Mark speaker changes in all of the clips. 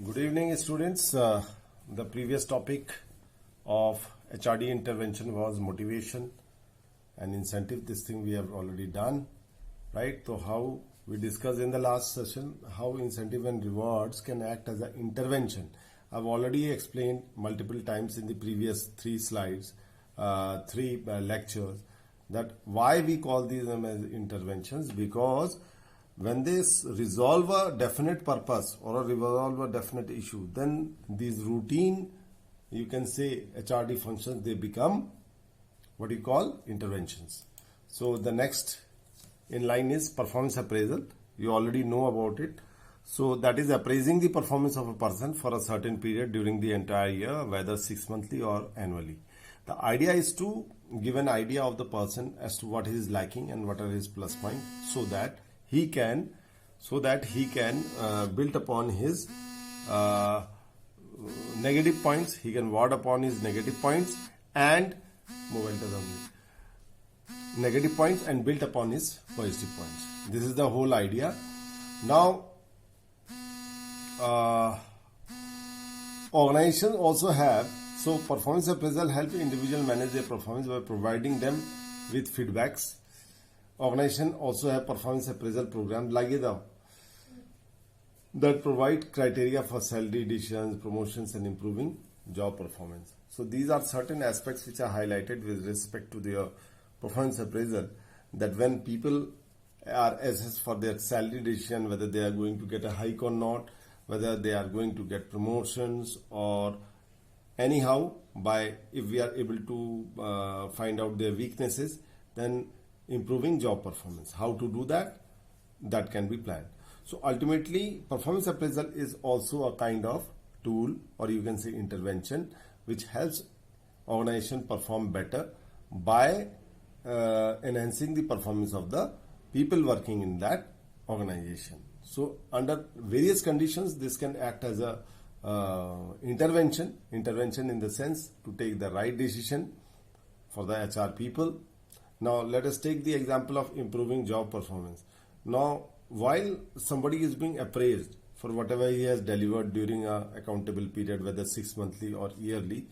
Speaker 1: Good evening, students. The previous topic of HRD intervention was motivation and incentive. This thing we have already done, right? So how we discussed in the last session how incentive and rewards can act as an intervention. I've already explained multiple times in the previous three slides, three lectures, that why we call these as interventions, because when they resolve a definite purpose or resolve a definite issue, then these routine, you can say HRD functions, they become what you call interventions. So the next in line is performance appraisal. You already know about it. So that is appraising the performance of a person for a certain period during the entire year, whether 6 monthly or annually. The idea is to give an idea of the person as to what he is lacking and what are his plus points, so that he can build upon his negative points. He can ward upon his negative points and negative points and build upon his positive points. This is the whole idea. Now, organizations also have, so performance appraisal help individual manage their performance by providing them with feedbacks. Organization also have performance appraisal program that provide criteria for salary additions, promotions, and improving job performance. So these are certain aspects which are highlighted with respect to their performance appraisal, that when people are assessed for their salary decision, whether they are going to get a hike or not, whether they are going to get promotions, or anyhow, by if we are able to find out their weaknesses, then improving job performance. How to do that? That can be planned. So ultimately, performance appraisal is also a kind of tool, or you can say intervention, which helps organization perform better by enhancing the performance of the people working in that organization. So under various conditions, this can act as a intervention in the sense to take the right decision for the HR people. Now let us take the example of improving job performance. Now, while somebody is being appraised for whatever he has delivered during a accountable period, whether 6 monthly or yearly,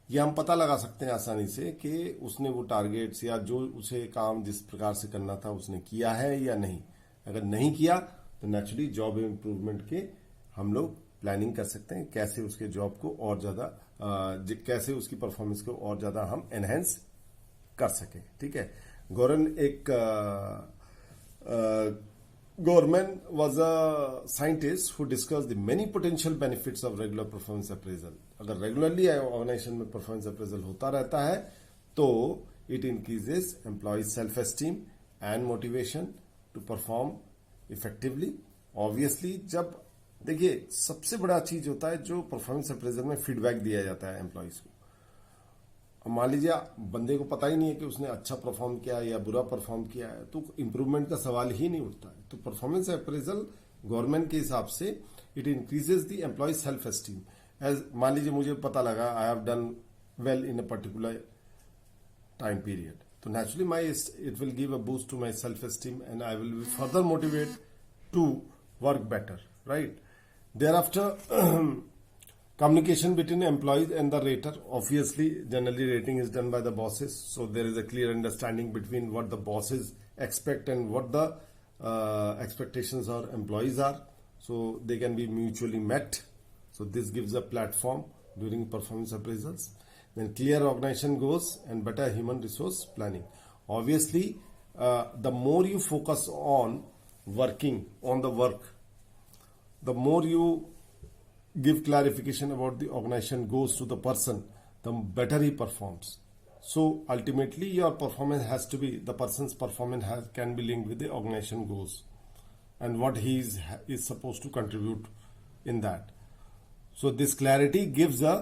Speaker 1: ये हम पता लगा सकते हैं आसानी से कि उसने वो टारगेट्स या जो उसे काम जिस प्रकार से करना था उसने किया है या नहीं. अगर नहीं किया तो नेचुरली जॉब इम्प्रूवमेंट के हम लोग प्लानिंग कर सकते हैं, कैसे उसके जॉब को और ज्यादा कैसे उसकी परफॉर्मेंस को और ज्यादा हम एनहेंस कर सके. ठीक है. Gorman was a scientist who discussed the many potential benefits of regular performance appraisal. अगर रेगुलरली ऑर्गेनाइजेशन में परफॉर्मेंस अप्रेजल होता रहता है तो it increases employees self esteem and motivation to perform effectively. Obviously जब देखिए सबसे बड़ा चीज होता है जो परफॉर्मेंस अप्रेजल में फीडबैक दिया जाता है एम्प्लॉयज को. मान लीजिए बंदे को पता ही नहीं है कि उसने अच्छा परफॉर्म किया है या बुरा परफॉर्म किया है, तो इम्प्रूवमेंट का सवाल ही नहीं उठता है. तो परफॉर्मेंस अप्रेजल गवर्नमेंट के हिसाब से it increases the employ self esteem. As मान लीजिए मुझे पता लगा I have done well in a particular time period, तो naturally it will give a boost to my self esteem and I will be further motivate to work better, right. Thereafter, communication between employees and the rater. Obviously, generally rating is done by the bosses. So there is a clear understanding between what the bosses expect and what the expectations of employees are. So they can be mutually met. So this gives a platform during performance appraisals. Then clear organization goals and better human resource planning. Obviously, the more you focus on working on the work, the more you give clarification about the organization goes to the person, the better he performs. So ultimately your performance has to be, the person's performance can be linked with the organization goals and what he is supposed to contribute in that. So this clarity gives a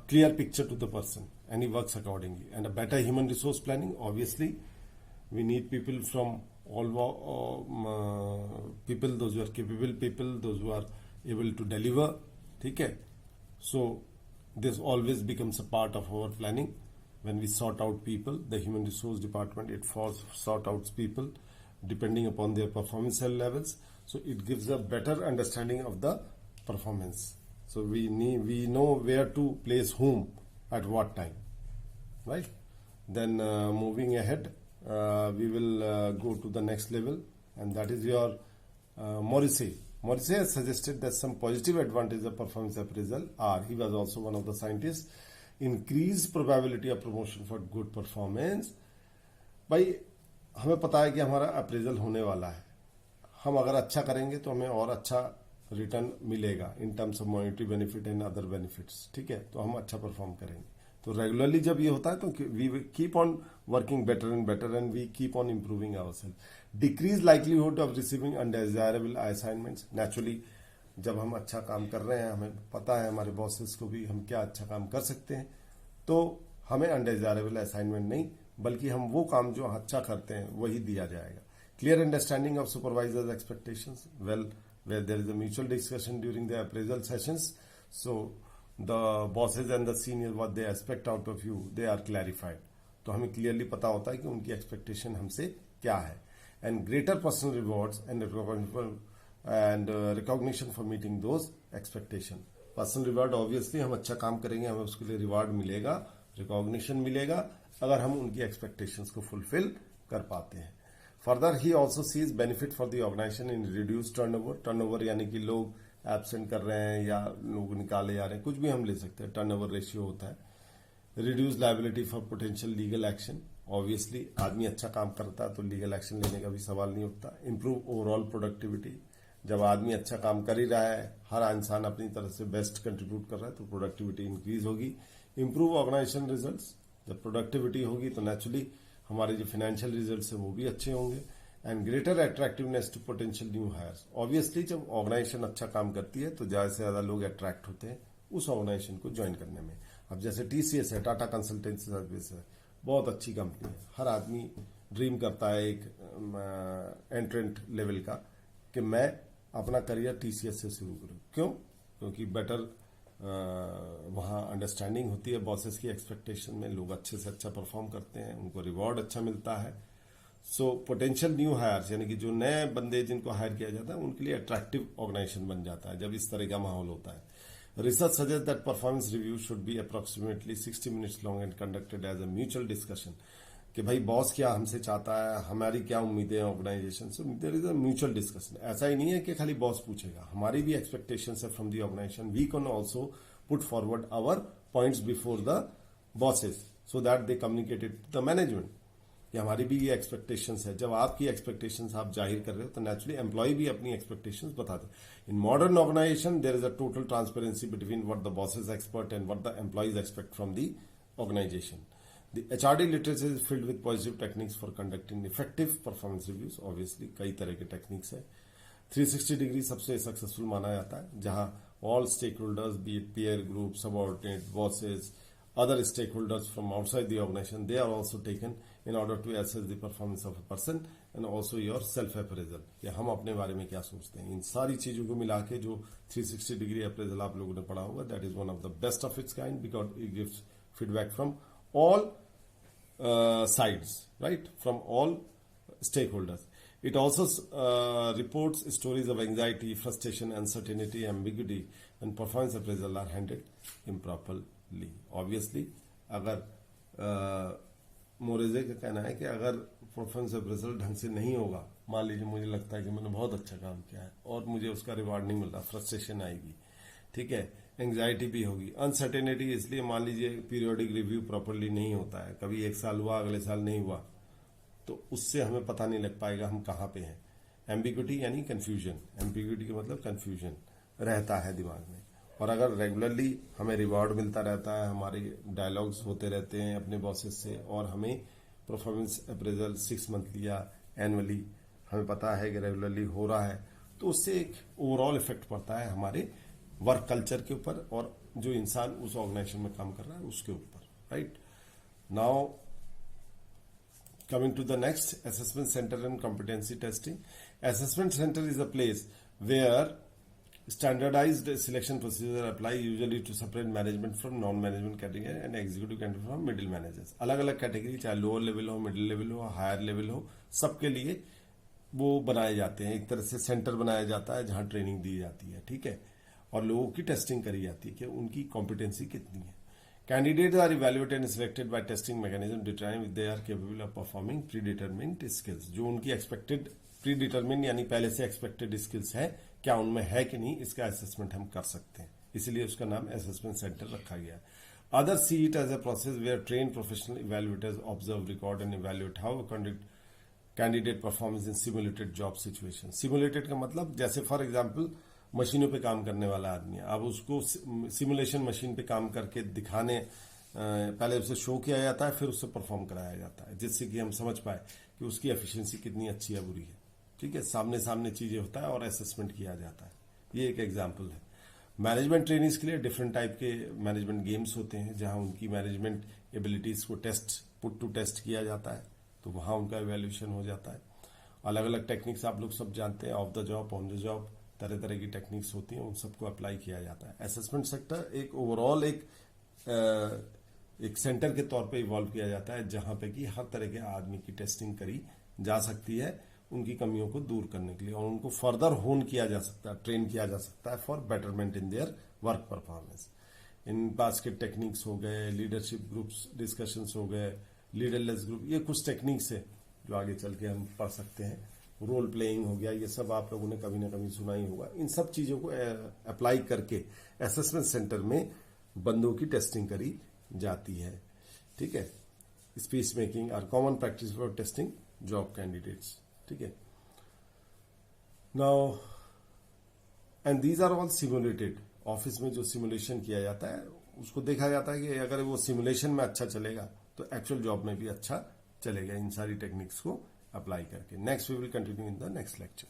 Speaker 1: clear picture to the person and he works accordingly. And a better human resource planning, obviously we need people from all people, those who are capable people, those who are able to deliver. ठीक है. So this always becomes a part of our planning. When we sort out people, the human resource department, it sort out people depending upon their performance levels. So it gives a better understanding of the performance. So we know where to place whom at what time, right? Then moving ahead, we will go to the next level, and that is your Morrissey. Morrissey has suggested that some positive advantage of performance appraisal are, he was also one of the scientists, increased probability of promotion for good performance. भाई हमें पता है कि हमारा appraisal होने वाला है, हम अगर अच्छा करेंगे तो हमें और अच्छा रिटर्न मिलेगा in terms of monetary benefit and other benefits, ठीक है, तो हम अच्छा परफॉर्म करेंगे. तो रेगुलरली जब ये होता है तो we keep on working better and we keep on improving ourselves. Decrease likelihood of receiving undesirable assignments. Naturally जब हम अच्छा काम कर रहे हैं, हमें पता है हमारे बॉसेस को भी हम क्या अच्छा काम कर सकते हैं, तो हमें अनडिजायरेबल असाइनमेंट नहीं, बल्कि हम वो काम जो अच्छा करते हैं वही दिया जाएगा. Clear understanding of supervisors expectations. Well, where there is a mutual discussion during the appraisal sessions, so the bosses and the seniors what they expect out of you, they are clarified. तो हमें clearly पता होता है कि उनकी expectation हमसे क्या है. And greater personal rewards and recognition for meeting those expectation. Personal reward obviously हम अच्छा काम करेंगे, हमें उसके लिए रिवॉर्ड मिलेगा, रिकॉग्निशन मिलेगा अगर हम उनकी एक्सपेक्टेशंस को फुलफिल कर पाते हैं. Further, he also sees benefit for the organization in reduced turnover. Turnover यानी कि लोग एब्सेंट कर रहे हैं या लोग निकाले जा रहे हैं, कुछ भी हम ले सकते हैं, टर्नओवर रेशियो होता है. Reduce liability for potential legal action. Obviously आदमी अच्छा काम करता है तो लीगल एक्शन लेने का भी सवाल नहीं उठता. Improve overall productivity. जब आदमी अच्छा काम कर ही रहा है, हर इंसान अपनी तरफ से बेस्ट कंट्रीब्यूट कर रहा है, तो प्रोडक्टिविटी इंक्रीज होगी. Improve organization results. जब प्रोडक्टिविटी होगी तो नेचुरली हमारे जो फाइनेंशियल रिजल्ट्स हैं वो भी अच्छे होंगे. And greater attractiveness to potential new hires. Obviously जब ऑर्गेनाइजेशन अच्छा काम करती है तो ज्यादा से ज्यादा लोग अट्रैक्ट होते हैं उस ऑर्गेनाइजेशन को ज्वाइन करने में. अब जैसे टीसीएस है, टाटा कंसल्टेंसी सर्विस है, बहुत अच्छी कंपनी है. हर आदमी ड्रीम करता है एक एंट्रेंट लेवल का कि मैं अपना करियर टीसीएस से शुरू करूं. क्यों? क्योंकि बेटर वहाँ अंडरस्टैंडिंग होती है बॉसेस की एक्सपेक्टेशन में, लोग अच्छे से अच्छा परफॉर्म करते हैं, उनको रिवॉर्ड अच्छा मिलता है. सो पोटेंशियल न्यू हायर्स यानी कि जो नए बंदे जिनको हायर किया जाता है उनके लिए अट्रैक्टिव ऑर्गेनाइजेशन बन जाता है जब इस तरह का माहौल होता है. Research suggest that performance review should be approximately 60 minutes long and conducted as a mutual discussion. कि भाई बॉस क्या हमसे चाहता है, हमारी क्या उम्मीदें हैं ऑर्गेनाइजेशन से. There is a mutual discussion. ऐसा ही नहीं है कि खाली बॉस पूछेगा, हमारी भी एक्सपेक्टेशंस है from the organization. We can also put forward our points before the bosses so that they communicate it to the management कि हमारी भी ये एक्सपेक्टेशंस है. जब आपकी एक्सपेक्टेशंस आप जाहिर कर रहे हो तो नेचुरली एम्प्लॉय भी अपनी एक्सपेक्टेशंस बताते हैं. In modern organization there is a total transparency between what the bosses expect and what the employees expect from the organization. The HRD literature is filled with positive techniques for conducting effective performance reviews. Obviously, कई तरह के techniques है. 360 degree सबसे successful माना जाता है, जहां all stakeholders, be it peer group, subordinate, bosses, other stakeholders from outside the organization, they are also taken in order to assess the performance of a person and also your self appraisal. या हम अपने बारे में क्या सोचते हैं, इन सारी चीजों को मिला के जो 360 डिग्री अप्रेजल आप लोगों ने पढ़ा होगा, that is one of the best of its kind because it gives feedback from all sides, right? From all stakeholders. It also reports stories of anxiety, frustration, uncertainty, ambiguity, and performance appraisal are handled improperly. Obviously, अगर मोरेजे का कहना है कि अगर performance appraisal ढंग से नहीं होगा, मान लीजिए मुझे लगता है कि मैंने बहुत अच्छा काम किया है और मुझे उसका रिवार्ड नहीं मिल रहा, फ्रस्ट्रेशन आएगी, ठीक है, एंग्जाइटी भी होगी, अनसर्टेनिटी. इसलिए मान लीजिए पीरियोडिक रिव्यू प्रॉपरली नहीं होता है, कभी एक साल हुआ अगले साल नहीं हुआ, तो उससे हमें पता नहीं लग पाएगा हम कहाँ पे हैं. एम्बिग्यूटी यानी कंफ्यूजन. एम्बिग्यूटी का मतलब कंफ्यूजन रहता है दिमाग में. और अगर रेगुलरली हमें रिवॉर्ड मिलता रहता है, हमारे डायलॉग्स होते रहते हैं अपने बॉसेस से, और हमें परफॉर्मेंस अप्रेजल 6 मंथली या एनुअली हमें पता है कि रेगुलरली हो रहा है, तो उससे एक ओवरऑल इफेक्ट पड़ता है हमारे वर्क कल्चर के ऊपर और जो इंसान उस ऑर्गेनाइजेशन में काम कर रहा है उसके ऊपर. Right now coming to the next, assessment center and competency testing. Assessment center is a place where standardized selection procedure apply usually to separate management from non-management category and executive category from middle managers. अलग अलग category, चाहे lower level हो, middle level हो, higher level हो, सबके लिए वो बनाए जाते हैं. एक तरह से सेंटर बनाया जाता है जहां ट्रेनिंग दी जाती है, ठीक है. और लोगों की टेस्टिंग करी जाती है कि उनकी कॉम्पिटेंसी कितनी है. Candidates are evaluated and selected by testing mechanism determine if they are capable of performing pre determined skills. जो उनकी एक्सपेक्टेड प्री डिटरमिन यानी पहले से एक्सपेक्टेड स्किल्स है, क्या उनमें है कि नहीं, इसका असेसमेंट हम कर सकते हैं. इसलिए उसका नाम असेसमेंट सेंटर रखा गया है. Others see it as a process where trained professional evaluators observe, record and evaluate how a candidate performs in simulated job situation. Simulated का मतलब जैसे फॉर एग्जांपल मशीनों पे काम करने वाला आदमी है, अब उसको सिमुलेशन मशीन पे काम करके दिखाने पहले उसे शो किया जाता है, फिर उससे परफॉर्म कराया जाता है, जिससे कि हम समझ पाए कि उसकी एफिशिएंसी कितनी अच्छी है बुरी है. ठीक है, सामने सामने चीजें होता है और असेसमेंट किया जाता है. ये एक एग्जाम्पल है. मैनेजमेंट ट्रेनिंग्स के लिए डिफरेंट टाइप के मैनेजमेंट गेम्स होते हैं जहां उनकी मैनेजमेंट एबिलिटीज को पुट टू टेस्ट किया जाता है, तो वहां उनका इवैल्यूएशन हो जाता है. अलग अलग टेक्निक्स आप लोग सब जानते हैं, of the job, on the job, तरह तरह की टेक्निक्स होती हैं, उन सबको अप्लाई किया जाता है. असेसमेंट सेक्टर एक ओवरऑल एक सेंटर के तौर पे इवॉल्व किया जाता है जहां पे कि हर तरह के आदमी की टेस्टिंग करी जा सकती है उनकी कमियों को दूर करने के लिए, और उनको फर्दर होन किया जा सकता है, ट्रेन किया जा सकता है for betterment in their work performance. In basket techniques हो गए, लीडरशिप ग्रुप्स डिस्कशंस हो गए, लीडरलेस ग्रुप, ये कुछ टेक्निक्स है जो आगे चल के हम पढ़ सकते हैं. रोल प्लेइंग हो गया, ये सब आप लोगों ने कभी ना कभी सुना ही होगा. इन सब चीजों को अप्लाई करके असेसमेंट सेंटर में बंदों की टेस्टिंग करी जाती है. ठीक है, speech making are common practice for testing job candidates. ठीक है, now and these are all simulated. Office में जो सिमुलेशन किया जाता है उसको देखा जाता है कि अगर वो सिमुलेशन में अच्छा चलेगा तो एक्चुअल जॉब में भी अच्छा चलेगा, इन सारी टेक्निक्स को अप्लाई करके. Next we will continue in the next lecture.